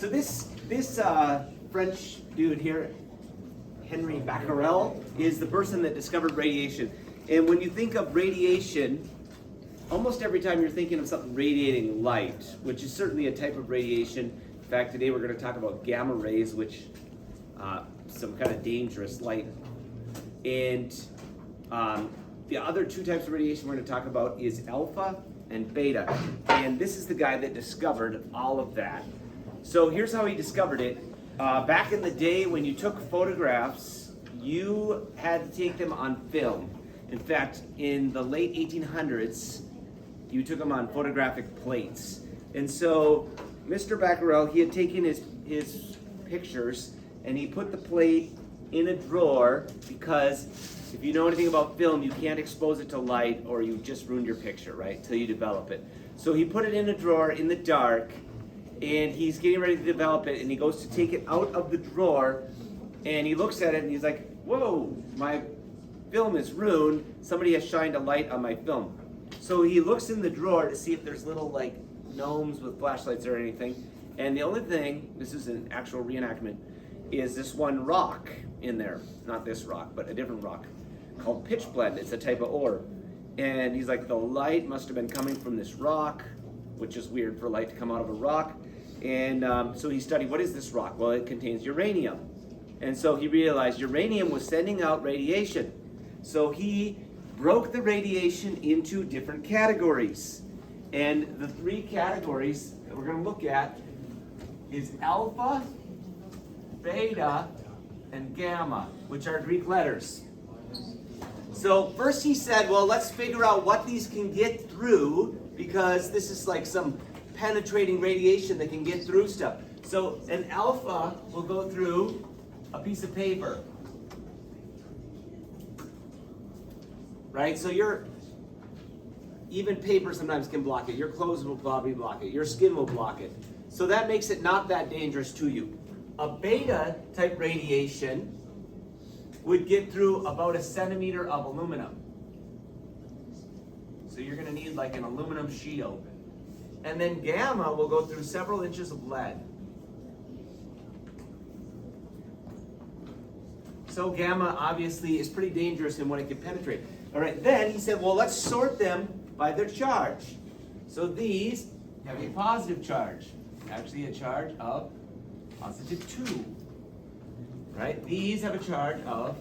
So this French dude here, Henry Becquerel, is the person that discovered radiation. And when you think of radiation, almost every time you're thinking of something radiating light, which is certainly a type of radiation. In fact, today we're going to talk about gamma rays, which some kind of dangerous light. And the other two types of radiation we're going to talk about is alpha and beta. And this is the guy that discovered all of that. So here's how he discovered it. Back in the day when you took photographs, you had to take them on film. In fact, in the late 1800s, you took them on photographic plates. And so Mr. Becquerel, he had taken his pictures and he put the plate in a drawer because if you know anything about film, you can't expose it to light or you just ruined your picture, right, till you develop it. So he put it in a drawer in the dark and he's getting ready to develop it and he goes to take it out of the drawer and he looks at it and he's like, whoa, my film is ruined. Somebody has shined a light on my film. So he looks in the drawer to see if there's little like gnomes with flashlights or anything. And the only thing, this is an actual reenactment, is this one rock in there. Not this rock, but a different rock called pitchblende. It's a type of ore. And he's like, the light must have been coming from this rock, which is weird for light to come out of a rock. And so he studied, what is this rock? Well, it contains uranium. And so he realized uranium was sending out radiation. So he broke the radiation into different categories. And the three categories that we're going to look at is alpha, beta, and gamma, which are Greek letters. So first he said, well, let's figure out what these can get through because this is like some penetrating radiation that can get through stuff. So an alpha will go through a piece of paper. Right? So even paper sometimes can block it. Your clothes will probably block it. Your skin will block it. So that makes it not that dangerous to you. A beta type radiation would get through about 1 centimeter of aluminum. So you're going to need like an aluminum shield. And then gamma will go through several inches of lead. So gamma obviously is pretty dangerous in what it can penetrate. All right, then he said, well, let's sort them by their charge. So these have a positive charge, actually a charge of positive 2. Right? These have a charge of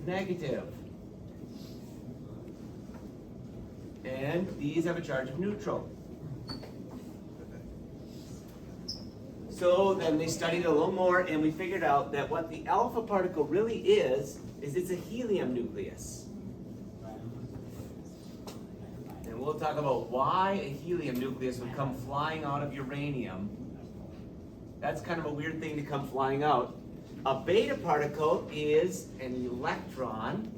negative. And these have a charge of neutral. So then they studied a little more and we figured out that what the alpha particle really is it's a helium nucleus. And we'll talk about why a helium nucleus would come flying out of uranium. That's kind of a weird thing to come flying out. A beta particle is an electron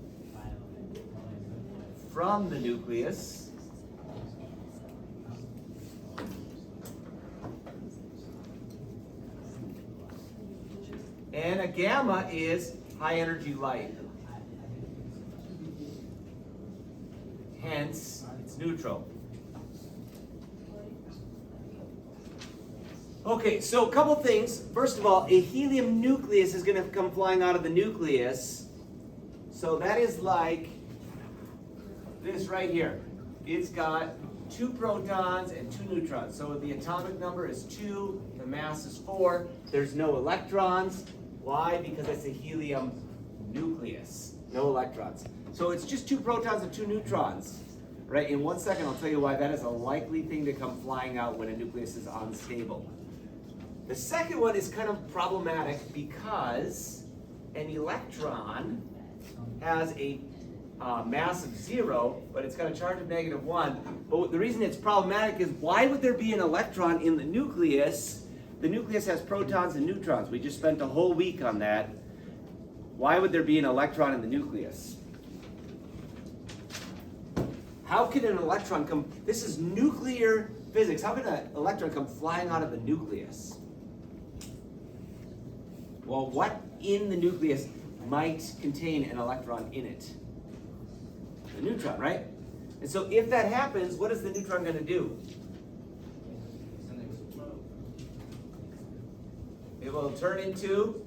from the nucleus. And a gamma is high energy light. Hence, it's neutral. Okay, so a couple things. First of all, a helium nucleus is going to come flying out of the nucleus. So that is like this right here. It's got 2 protons and 2 neutrons. So the atomic number is 2, the mass is 4. There's no electrons. Why? Because it's a helium nucleus. No electrons. So it's just 2 protons and 2 neutrons. Right? In 1 second, I'll tell you why that is a likely thing to come flying out when a nucleus is unstable. The second one is kind of problematic because an electron has a mass of 0, but it's got a charge of -1. But the reason it's problematic is why would there be an electron in the nucleus? The nucleus has protons and neutrons. We just spent a whole week on that. Why would there be an electron in the nucleus? How can an electron come? This is nuclear physics. How can an electron come flying out of the nucleus? Well, what in the nucleus might contain an electron in it? The neutron, right? And so if that happens, what is the neutron going to do? it will turn into,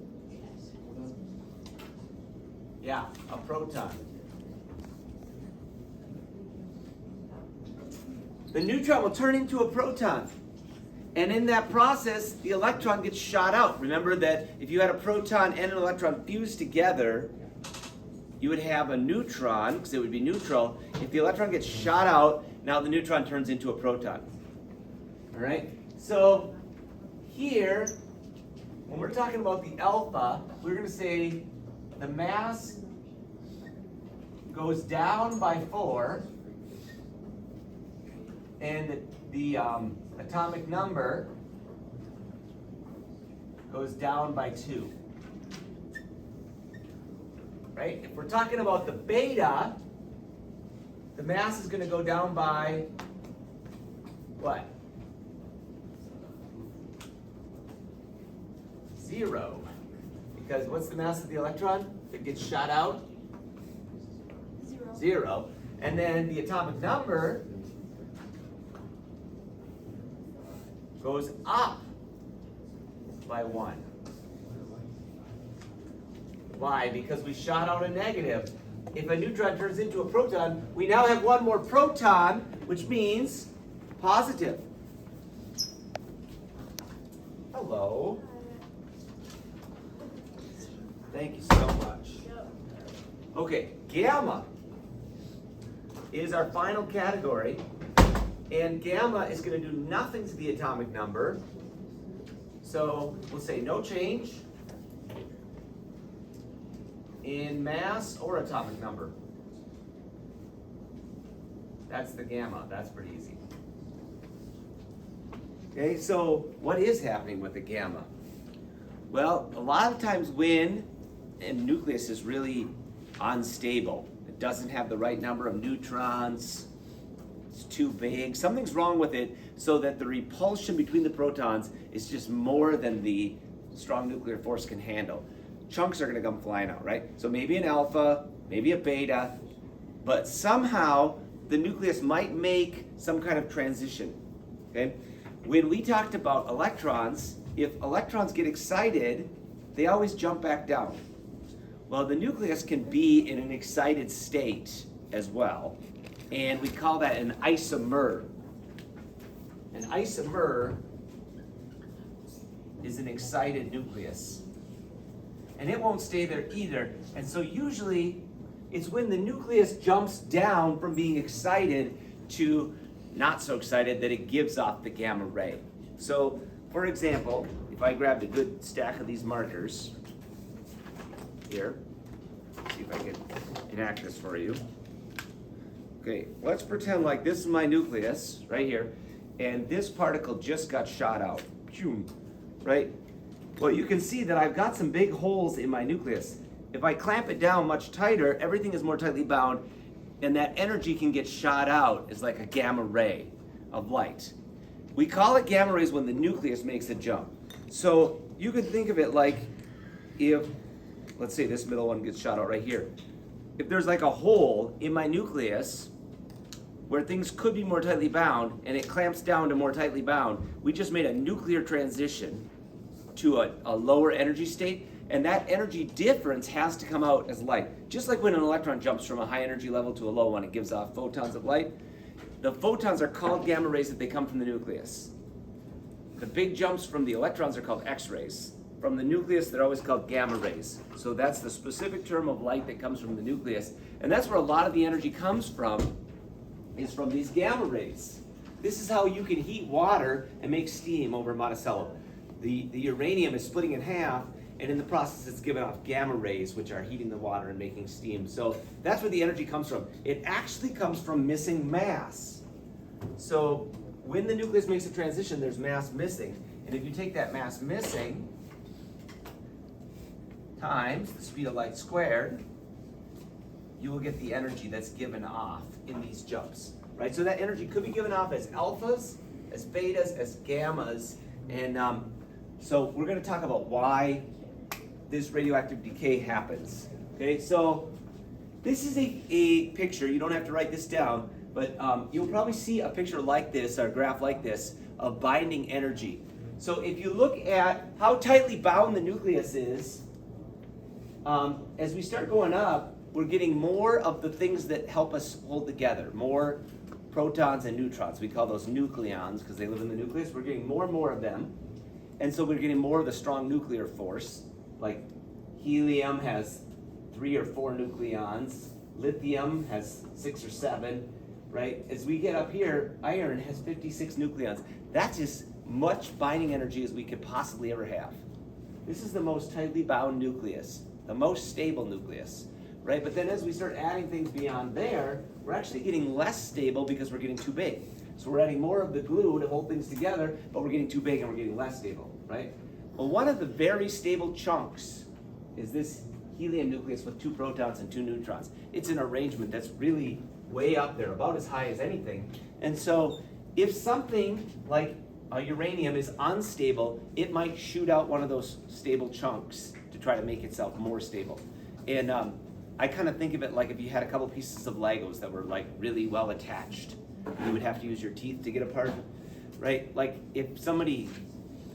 yeah, a proton. The neutron will turn into a proton. And in that process, the electron gets shot out. Remember that if you had a proton and an electron fused together, you would have a neutron, because it would be neutral. If the electron gets shot out, now the neutron turns into a proton. All right? So here, when we're talking about the alpha, we're going to say the mass goes down by 4, and the atomic number goes down by 2. Right? If we're talking about the beta, the mass is going to go down by what? 0. Because what's the mass of the electron? If it gets shot out? 0. And then the atomic number goes up by 1. Why? Because we shot out a negative. If a neutron turns into a proton, we now have one more proton, which means positive. Hello. Thank you so much. Okay, gamma is our final category. And gamma is going to do nothing to the atomic number. So we'll say no change in mass or atomic number. That's the gamma. That's pretty easy. Okay, so what is happening with the gamma? Well, a lot of times when a nucleus is really unstable, it doesn't have the right number of neutrons, it's too big, something's wrong with it, so that the repulsion between the protons is just more than the strong nuclear force can handle. Chunks are going to come flying out, right? So maybe an alpha, maybe a beta, but somehow the nucleus might make some kind of transition, okay? When we talked about electrons, if electrons get excited, they always jump back down. Well, the nucleus can be in an excited state as well, and we call that an isomer. An isomer is an excited nucleus. And it won't stay there either. And so usually it's when the nucleus jumps down from being excited to not so excited that it gives off the gamma ray. So, for example, if I grabbed a good stack of these markers here, see if I can enact this for you. Okay, let's pretend like this is my nucleus right here, and this particle just got shot out, right? Well, you can see that I've got some big holes in my nucleus. If I clamp it down much tighter, everything is more tightly bound, and that energy can get shot out as like a gamma ray of light. We call it gamma rays when the nucleus makes a jump. So you could think of it like if, let's say this middle one gets shot out right here. If there's like a hole in my nucleus where things could be more tightly bound and it clamps down to more tightly bound, we just made a nuclear transition to a lower energy state, and that energy difference has to come out as light. Just like when an electron jumps from a high energy level to a low one, it gives off photons of light. The photons are called gamma rays if they come from the nucleus. The big jumps from the electrons are called X-rays. From the nucleus, they're always called gamma rays. So that's the specific term of light that comes from the nucleus. And that's where a lot of the energy comes from, is from these gamma rays. This is how you can heat water and make steam over Monticello. The uranium is splitting in half, and in the process it's giving off gamma rays, which are heating the water and making steam. So that's where the energy comes from. It actually comes from missing mass. So when the nucleus makes a transition, there's mass missing. And if you take that mass missing times the speed of light squared, you will get the energy that's given off in these jumps, right? So that energy could be given off as alphas, as betas, as gammas, and so we're going to talk about why this radioactive decay happens. Okay, so this is a picture. You don't have to write this down, but you'll probably see a picture like this, or a graph like this, of binding energy. So if you look at how tightly bound the nucleus is, as we start going up, we're getting more of the things that help us hold together, more protons and neutrons. We call those nucleons because they live in the nucleus. We're getting more and more of them. And so we're getting more of the strong nuclear force. Like helium has 3 or 4 nucleons. Lithium has 6 or 7, right? As we get up here, iron has 56 nucleons. That's as much binding energy as we could possibly ever have. This is the most tightly bound nucleus, the most stable nucleus, right? But then as we start adding things beyond there, we're actually getting less stable because we're getting too big. So we're adding more of the glue to hold things together, but we're getting too big and we're getting less stable, right? Well, one of the very stable chunks is this helium nucleus with 2 protons and 2 neutrons. It's an arrangement that's really way up there, about as high as anything. And so if something like uranium is unstable, it might shoot out one of those stable chunks to try to make itself more stable. And I kind of think of it like if you had a couple pieces of Legos that were like really well attached, you would have to use your teeth to get apart, right? Like if somebody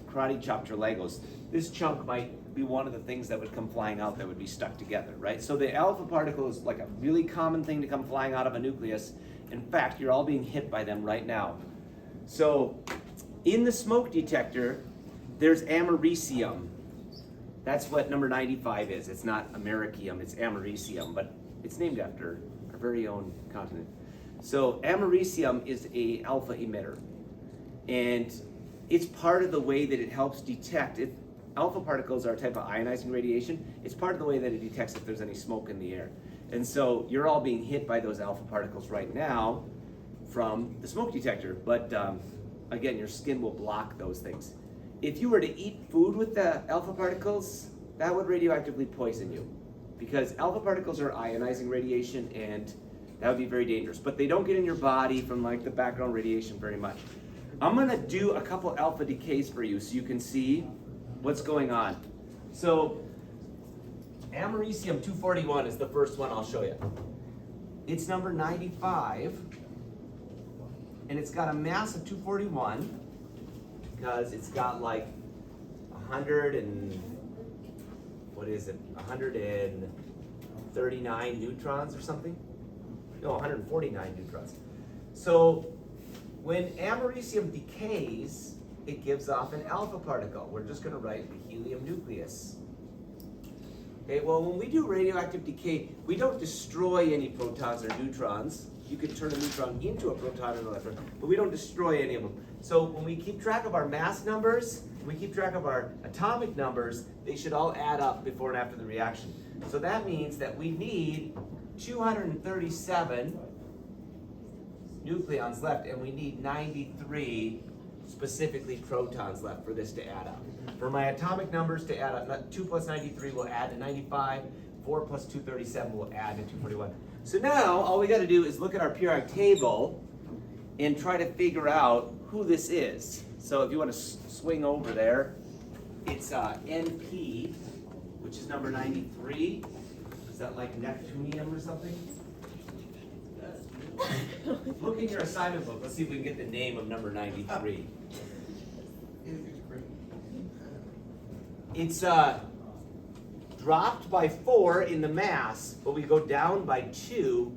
karate chopped your Legos, this chunk might be one of the things that would come flying out that would be stuck together, right? So the alpha particle is like a really common thing to come flying out of a nucleus. In fact, you're all being hit by them right now. So in the smoke detector, there's americium. That's what number 95 is. It's not americium, it's americium, but it's named after our very own continent. So americium is a alpha emitter, and it's part of the way that it helps detect. If alpha particles are a type of ionizing radiation, it's part of the way that it detects if there's any smoke in the air. And so you're all being hit by those alpha particles right now from the smoke detector, but again, your skin will block those things. If you were to eat food with the alpha particles, that would radioactively poison you, because alpha particles are ionizing radiation, and that would be very dangerous. But they don't get in your body from like the background radiation very much. I'm gonna do a couple alpha decays for you so you can see what's going on. So americium 241 is the first one I'll show you. It's number 95, and it's got a mass of 241 because it's got like 139 neutrons or something? No, 149 neutrons. So when americium decays, it gives off an alpha particle. We're just going to write the helium nucleus. Okay, well, when we do radioactive decay, we don't destroy any protons or neutrons. You could turn a neutron into a proton and an electron, but we don't destroy any of them. So when we keep track of our mass numbers, we keep track of our atomic numbers, they should all add up before and after the reaction. So that means that we need 237 nucleons left, and we need 93 specifically protons left for this to add up. For my atomic numbers to add up, 2 plus 93 will add to 95, 4 plus 237 will add to 241. So now all we got to do is look at our periodic table and try to figure out who this is. So if you want to swing over there, it's NP, which is number 93. Is that like Neptunium or something? Look in your assignment book. Let's see if we can get the name of number 93. It's dropped by 4 in the mass, but we go down by 2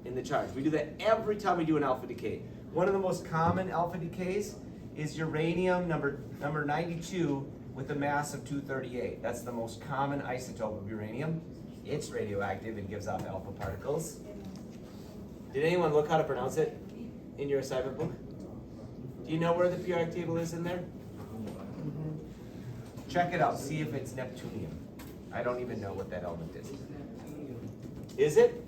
in the charge. We do that every time we do an alpha decay. One of the most common alpha decays is uranium number 92 with a mass of 238. That's the most common isotope of uranium. It's radioactive and gives off alpha particles. Did anyone look how to pronounce it in your assignment book? Do you know where the periodic table is in there? Check it out, see if it's Neptunium. I don't even know what that element is. Is it?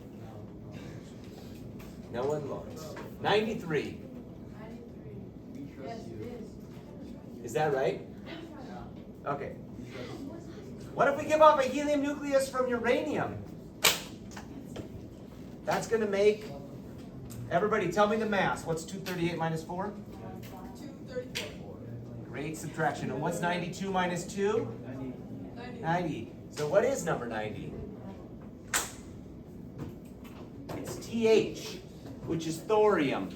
No one looks. 93. Yes, it is. Is that right? Okay. What if we give off a helium nucleus from uranium? That's going to make, everybody tell me the mass. What's 238 minus 4? 234. Great subtraction. And what's 92 minus 2? 90. So what is number 90? It's TH, which is thorium.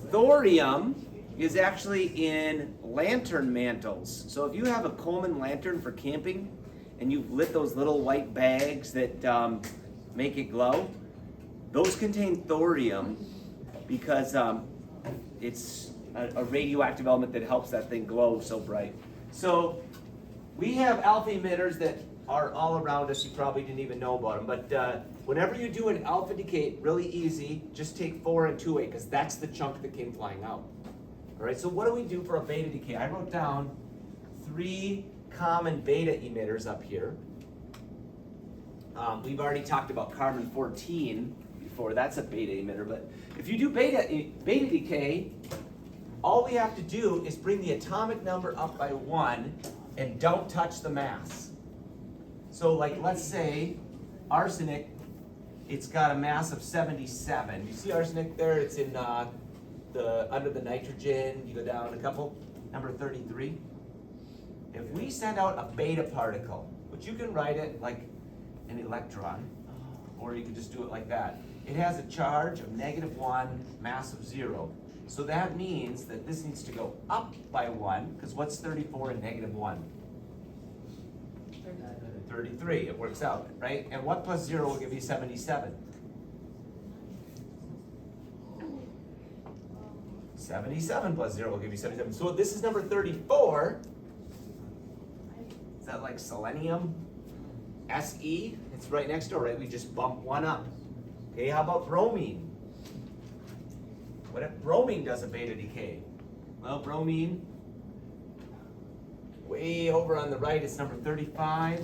Thorium is actually in lantern mantles. So if you have a Coleman lantern for camping and you've lit those little white bags that make it glow, those contain thorium because it's a radioactive element that helps that thing glow so bright. So we have alpha emitters that are all around us. You probably didn't even know about them. But whenever you do an alpha decay, really easy, just take 4 and 2A because that's the chunk that came flying out. All right, so what do we do for a beta decay? I wrote down 3 common beta emitters up here. We've already talked about carbon-14 before. That's a beta emitter. But if you do beta decay, all we have to do is bring the atomic number up by 1 and don't touch the mass. So like, let's say arsenic, it's got a mass of 77. You see arsenic there? It's in under the nitrogen. You go down a couple, number 33. If we send out a beta particle, which you can write it like an electron, or you can just do it like that. It has a charge of -1, mass of 0. So that means that this needs to go up by 1, because what's 34 and -1? 33, it works out, right? And what plus 0 will give you 77? 77 plus 0 will give you 77. So this is number 34. Is that like selenium? Se? It's right next door, right? We just bump 1 up. Okay, how about bromine? What if bromine does a beta decay? Well, bromine, way over on the right, it's number 35.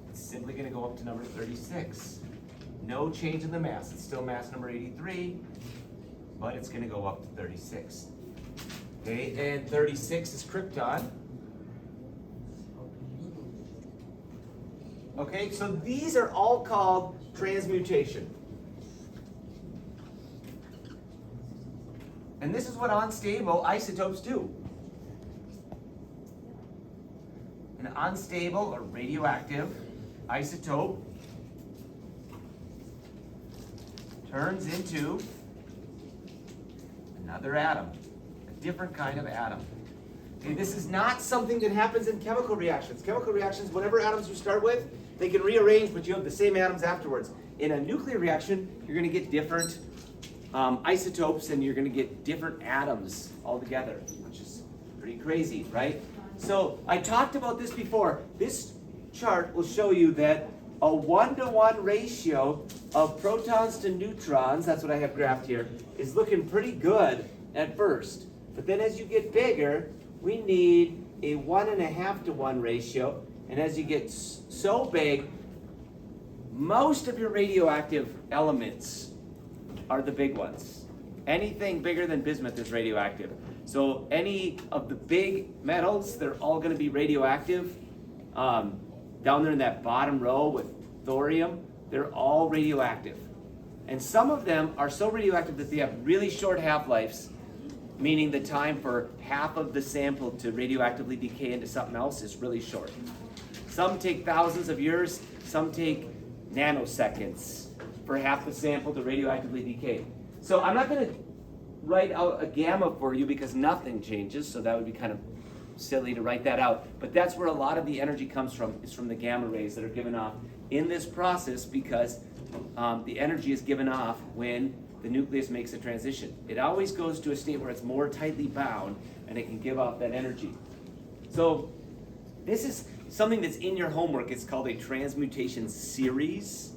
It's simply going to go up to number 36. No change in the mass. It's still mass number 83, but it's going to go up to 36. Okay, and 36 is krypton. Okay, so these are all called transmutation. And this is what unstable isotopes do. An unstable or radioactive isotope turns into another atom, a different kind of atom. Okay, this is not something that happens in chemical reactions. Chemical reactions, whatever atoms you start with, they can rearrange, but you have the same atoms afterwards. In a nuclear reaction, you're going to get different isotopes and you're going to get different atoms altogether, which is pretty crazy, right? So I talked about this before. This chart will show you that a 1-to-1 ratio of protons to neutrons, that's what I have graphed here, is looking pretty good at first. But then as you get bigger, we need a 1.5-to-1 ratio. And as you get so big, most of your radioactive elements are the big ones. Anything bigger than bismuth is radioactive. So any of the big metals, they're all going to be radioactive. Down there in that bottom row with thorium, they're all radioactive. And some of them are so radioactive that they have really short half-lives, meaning the time for half of the sample to radioactively decay into something else is really short. Some take thousands of years, some take nanoseconds for half the sample to radioactively decay. So I'm not going to write out a gamma for you because nothing changes, so that would be kind of silly to write that out. But that's where a lot of the energy comes from, is from the gamma rays that are given off in this process, because the energy is given off when the nucleus makes a transition. It always goes to a state where it's more tightly bound and it can give off that energy. So this is something that's in your homework. It's called a transmutation series.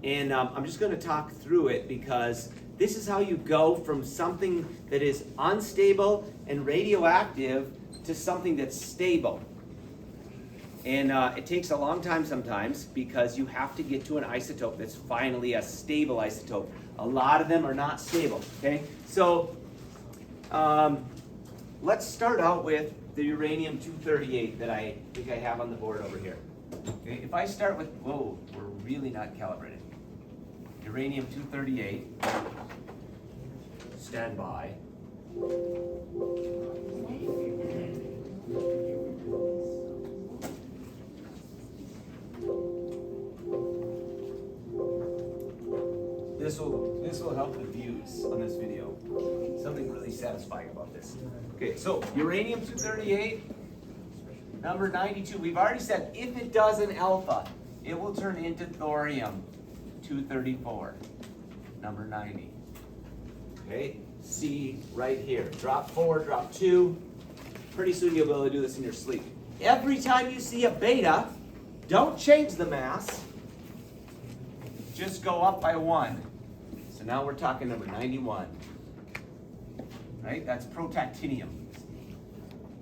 And I'm just going to talk through it because this is how you go from something that is unstable and radioactive to something that's stable. And it takes a long time sometimes because you have to get to an isotope that's finally a stable isotope. A lot of them are not stable, okay? So let's start out with the uranium-238 that I think I have on the board over here. Okay, if I start with, whoa, we're really not calibrated. Uranium-238, stand by. this will help the views on this video. Something really satisfying about this. Okay, so uranium-238, number 92. We've already said if it does an alpha, it will turn into thorium-234, number 90. Okay, see right here. Drop 4, drop 2. Pretty soon you'll be able to do this in your sleep. Every time you see a beta, don't change the mass. Just go up by 1. So now we're talking number 91. Right? That's protactinium.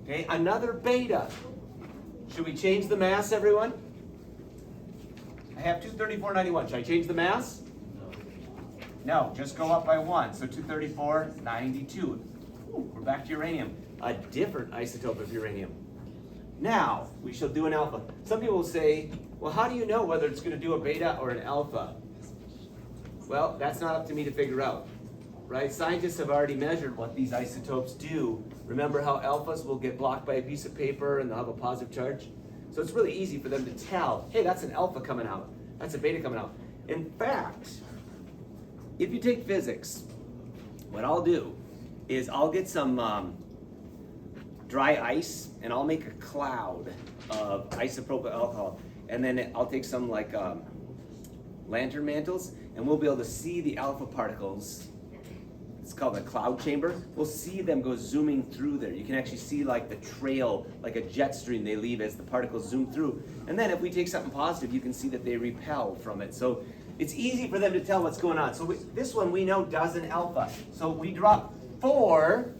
Okay, another beta. Should we change the mass, everyone? I have 234.91. Should I change the mass? No, just go up by 1. So 234.92. We're back to uranium. A different isotope of uranium. Now, we shall do an alpha. Some people will say, well, how do you know whether it's going to do a beta or an alpha? Well, that's not up to me to figure out, right? Scientists have already measured what these isotopes do. Remember how alphas will get blocked by a piece of paper and they'll have a positive charge? So it's really easy for them to tell, hey, that's an alpha coming out. That's a beta coming out. In fact, if you take physics, what I'll do is I'll get some dry ice and I'll make a cloud of isopropyl alcohol. And then I'll take some like lantern mantles and we'll be able to see the alpha particles. It's called a cloud chamber. We'll see them go zooming through there. You can actually see like the trail, like a jet stream they leave as the particles zoom through. And then if we take something positive, you can see that they repel from it. So it's easy for them to tell what's going on. So this one we know does an alpha. So we drop 4.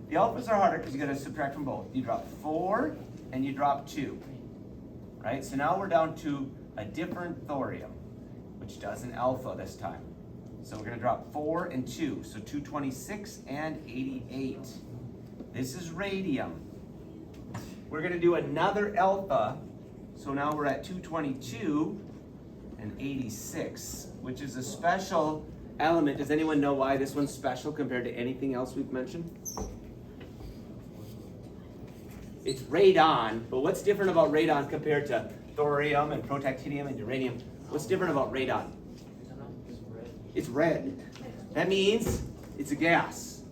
The alphas are harder because you got to subtract from both. You drop 4 and you drop 2. Right? So now we're down to a different thorium, which does an alpha this time. So we're going to drop 4 and 2. So 226 and 88. This is radium. We're going to do another alpha. So now we're at 222 and 86, which is a special element. Does anyone know why this one's special compared to anything else we've mentioned? It's radon, but what's different about radon compared to thorium and protactinium and uranium? What's different about radon? It's red. That means it's a gas.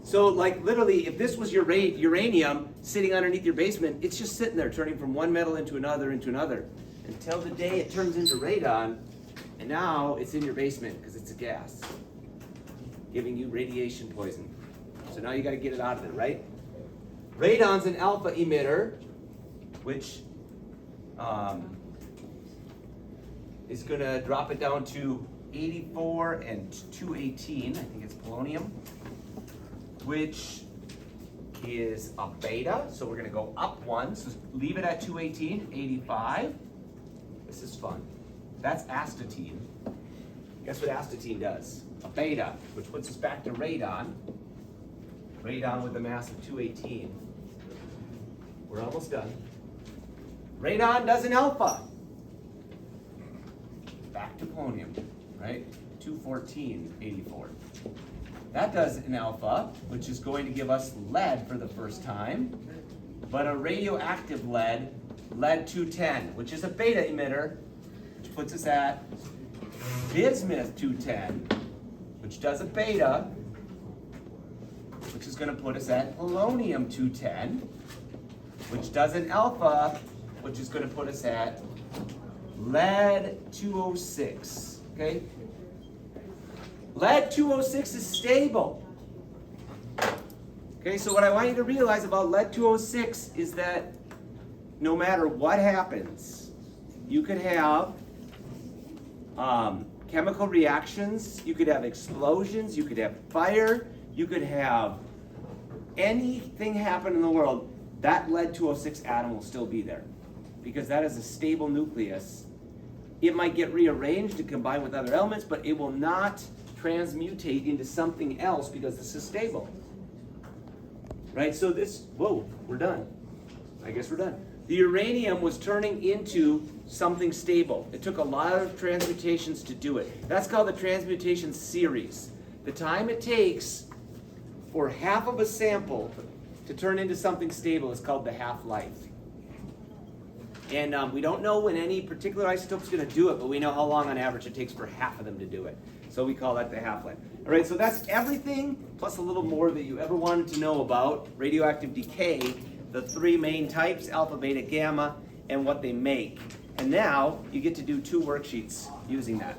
So like literally, if this was your uranium sitting underneath your basement, it's just sitting there turning from one metal into another, until the day it turns into radon, and now it's in your basement because it's a gas, giving you radiation poison. So now you got to get it out of there, right? Radon's an alpha emitter, which is going to drop it down to 84 and 218. I think it's polonium, which is a beta. So we're going to go up 1. So leave it at 218, 85. This is fun. That's astatine. Guess what astatine does? A beta, which puts us back to radon. Radon with a mass of 218. We're almost done. Radon does an alpha. Back to polonium, right? 214, 84. That does an alpha, which is going to give us lead for the first time, but a radioactive lead, lead-210, which is a beta emitter, which puts us at bismuth-210, which does a beta, which is going to put us at polonium-210, which does an alpha, which is going to put us at lead-206, okay? Lead-206 is stable. Okay, so what I want you to realize about lead-206 is that no matter what happens, you could have chemical reactions, you could have explosions, you could have fire, you could have anything happen in the world, that lead-206 atom will still be there because that is a stable nucleus. It might get rearranged and combine with other elements, but it will not transmutate into something else because this is stable. Right, so this, whoa, we're done. I guess we're done. The uranium was turning into something stable. It took a lot of transmutations to do it. That's called the transmutation series. The time it takes for half of a sample to turn into something stable is called the half-life. And we don't know when any particular isotope is going to do it, but we know how long on average it takes for half of them to do it. So we call that the half-life. All right, so that's everything plus a little more that you ever wanted to know about radioactive decay, the three main types, alpha, beta, gamma, and what they make. And now you get to do 2 worksheets using that.